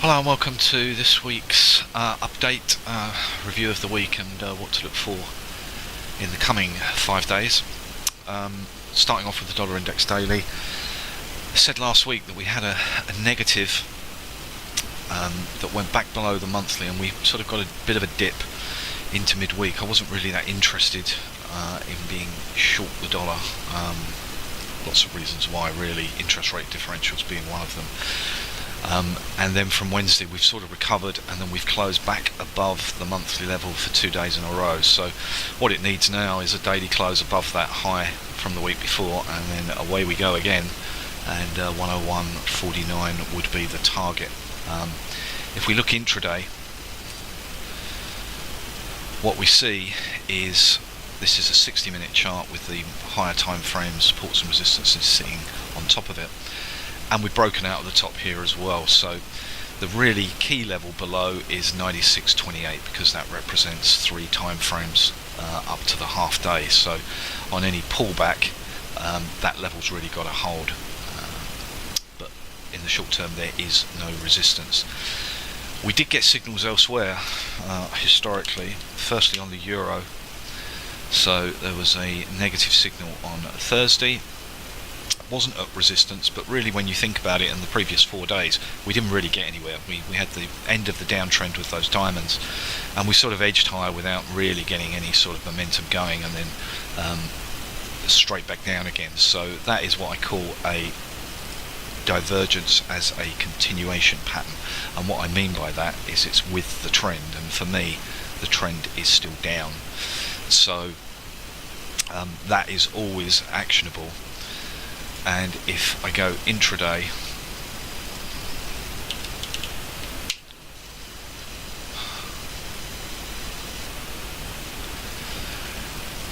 Hello and welcome to this week's update, review of the week and what to look for in the coming 5 days. Starting off with the dollar index daily. I said last week that we had a negative that went back below the monthly, and we sort of got a bit of a dip into midweek. I wasn't really that interested in being short the dollar. Lots of reasons why, really, interest rate differentials being one of them. And then from Wednesday we've sort of recovered, and then we've closed back above the monthly level for 2 days in a row. So what it needs now is a daily close above that high from the week before, and then away we go again, and 101.49 would be the target. If we look intraday, what we see is this is a 60-minute chart with the higher time frames, supports and resistances sitting on top of it. And we've broken out of the top here as well, so the really key level below is 96.28, because that represents 3 time frames up to the half day. So on any pullback, that level's really got to hold, but in the short term there is no resistance. We did get signals elsewhere historically, firstly on the euro. So there was a negative signal on Thursday. Wasn't at resistance, but really when you think about it, in the previous 4 days we didn't really get anywhere. We had the end of the downtrend with those diamonds, and we sort of edged higher without really getting any sort of momentum going, and then straight back down again. So that is what I call a divergence as a continuation pattern, and what I mean by that is it's with the trend, and for me the trend is still down. So that is always actionable. And if I go intraday,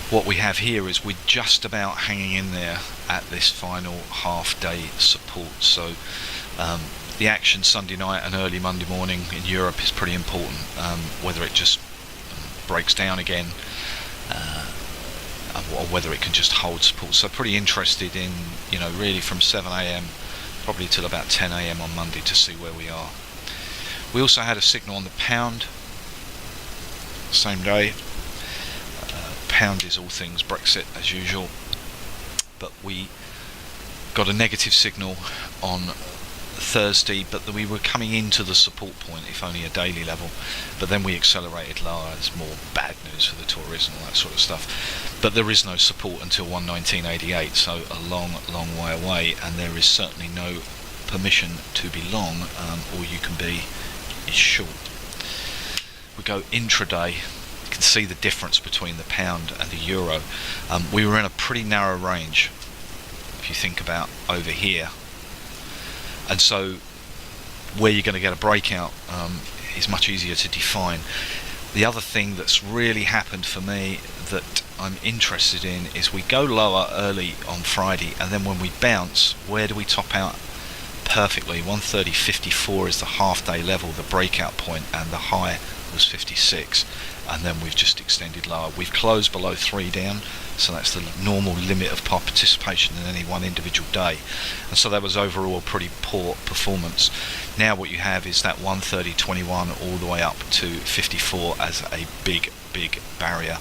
what we have here is we're just about hanging in there at this final half day support. So the action Sunday night and early Monday morning in Europe is pretty important, whether it just breaks down again or whether it can just hold support. So pretty interested in, really from 7 a.m. probably till about 10 a.m. on Monday to see where we are. We also had a signal on the pound, same day. Pound is all things Brexit as usual, but we got a negative signal on Thursday, but we were coming into the support point, if only a daily level, but then we accelerated lower. There's more bad news for the Tories and all that sort of stuff, but there is no support until 119.88, so a long way away, and there is certainly no permission to be long. All you can be is short. We go intraday. You can see the difference between the pound and the euro. We were in a pretty narrow range if you think about over here, and so where you're going to get a breakout is much easier to define. The other thing that's really happened for me that I'm interested in is we go lower early on Friday, and then when we bounce, where do we top out perfectly? 130.54 is the half day level, the breakout point, and the high was 56, and then we've just extended lower. We've closed below 3 down, so that's the normal limit of participation in any one individual day, and so that was overall a pretty poor performance. Now what you have is that 130.21 all the way up to 54 as a big barrier,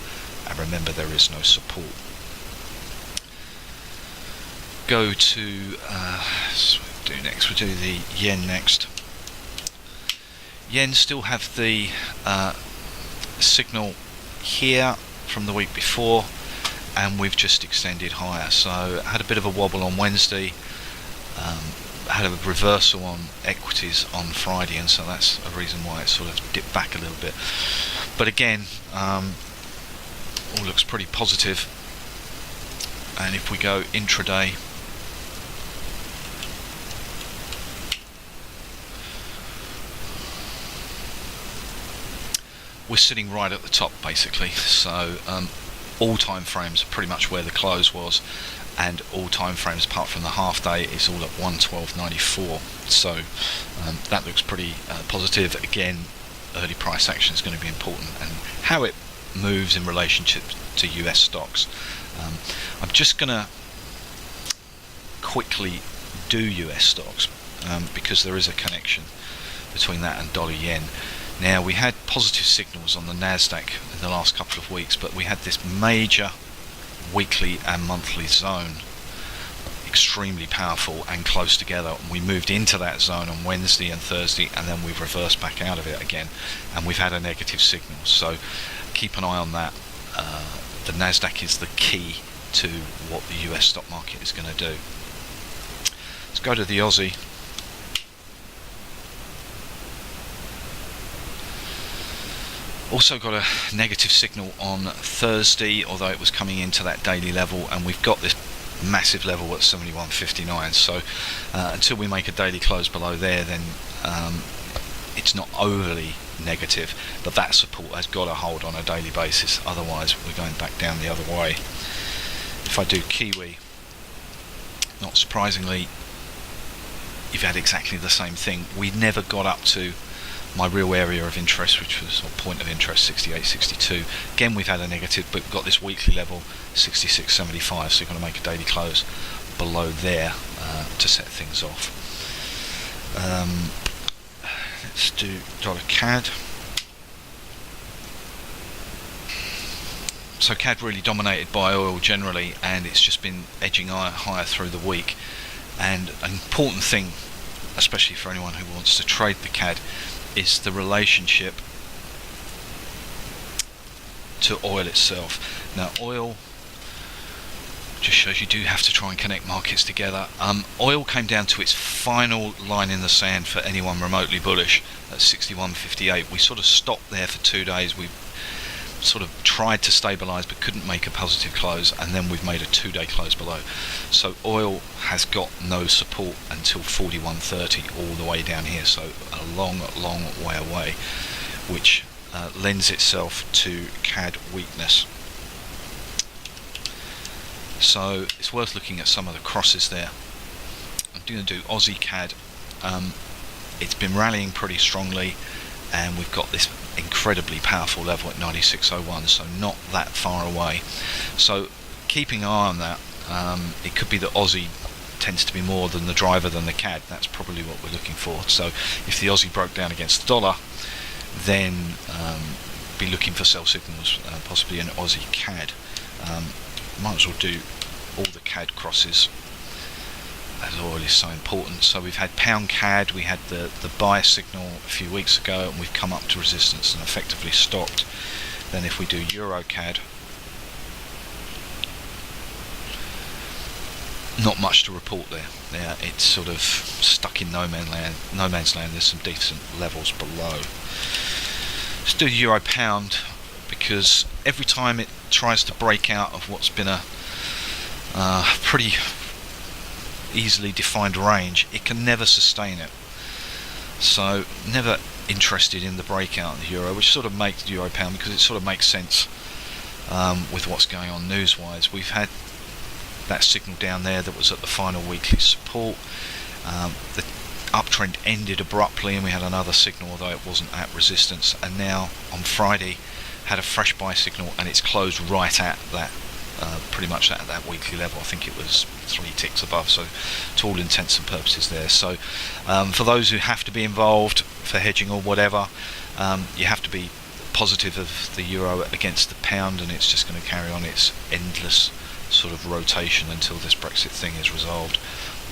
and remember there is no support. Go to we'll do the yen next. Yen still have the signal here from the week before, and we've just extended higher. So had a bit of a wobble on Wednesday, had a reversal on equities on Friday, and so that's a reason why it sort of dipped back a little bit. But again, all looks pretty positive. And if we go intraday, we're sitting right at the top basically. So all time frames are pretty much where the close was, and all time frames apart from the half day is all at 112.94. So that looks pretty positive. Again, early price action is going to be important, and how it moves in relationship to US stocks. I'm just going to quickly do US stocks because there is a connection. between that and dollar yen. Now, we had positive signals on the Nasdaq in the last couple of weeks, but we had this major weekly and monthly zone, extremely powerful and close together, and we moved into that zone on Wednesday and Thursday, and then we've reversed back out of it again, and we've had a negative signal. So keep an eye on that. The Nasdaq is the key to what the US stock market is going to do. Let's go to the Aussie. Also got a negative signal on Thursday, although it was coming into that daily level, and we've got this massive level at 71.59. So until we make a daily close below there, then it's not overly negative, but that support has got to hold on a daily basis, otherwise we're going back down the other way. If I do Kiwi, not surprisingly, you've had exactly the same thing. We never got up to my real area of interest, which was, or point of interest, 68.62. Again, we've had a negative, but we've got this weekly level, 66.75, so you're going to make a daily close below there to set things off. Let's do dollar CAD. So CAD really dominated by oil generally, and it's just been edging higher through the week. And an important thing, especially for anyone who wants to trade the CAD, is the relationship to oil itself. Now, oil just shows you do have to try and connect markets together. Oil came down to its final line in the sand for anyone remotely bullish at 61.58. We sort of stopped there for 2 days. We sort of tried to stabilize but couldn't make a positive close, and then we've made a 2-day close below. So oil has got no support until 41.30 all the way down here, so a long way away, which lends itself to CAD weakness. So it's worth looking at some of the crosses there. I'm going to do Aussie CAD. It's been rallying pretty strongly, and we've got this incredibly powerful level at 96.01, so not that far away. So keeping an eye on that. It could be that Aussie tends to be more than the driver than the CAD. That's probably what we're looking for. So if the Aussie broke down against the dollar, then be looking for sell signals, possibly an Aussie CAD. Might as well do all the CAD crosses, as oil is so important. So we've had pound CAD, we had the buy signal a few weeks ago, and we've come up to resistance and effectively stopped. Then if we do Euro CAD, not much to report there. Yeah, it's sort of stuck in no man's land. There's some decent levels below. Let's do Euro Pound, because every time it tries to break out of what's been a pretty easily defined range, it can never sustain it. So never interested in the breakout of the euro, which sort of makes the Euro Pound, because it sort of makes sense with what's going on news wise. We've had that signal down there that was at the final weekly support. The uptrend ended abruptly, and we had another signal, although it wasn't at resistance, and now on Friday had a fresh buy signal, and it's closed right at that, pretty much at that weekly level. I think it was 3 ticks above, so to all intents and purposes there. So for those who have to be involved for hedging or whatever, you have to be positive of the euro against the pound, and it's just going to carry on its endless sort of rotation until this Brexit thing is resolved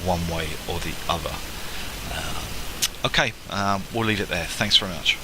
one way or the other. Okay, we'll leave it there. Thanks very much.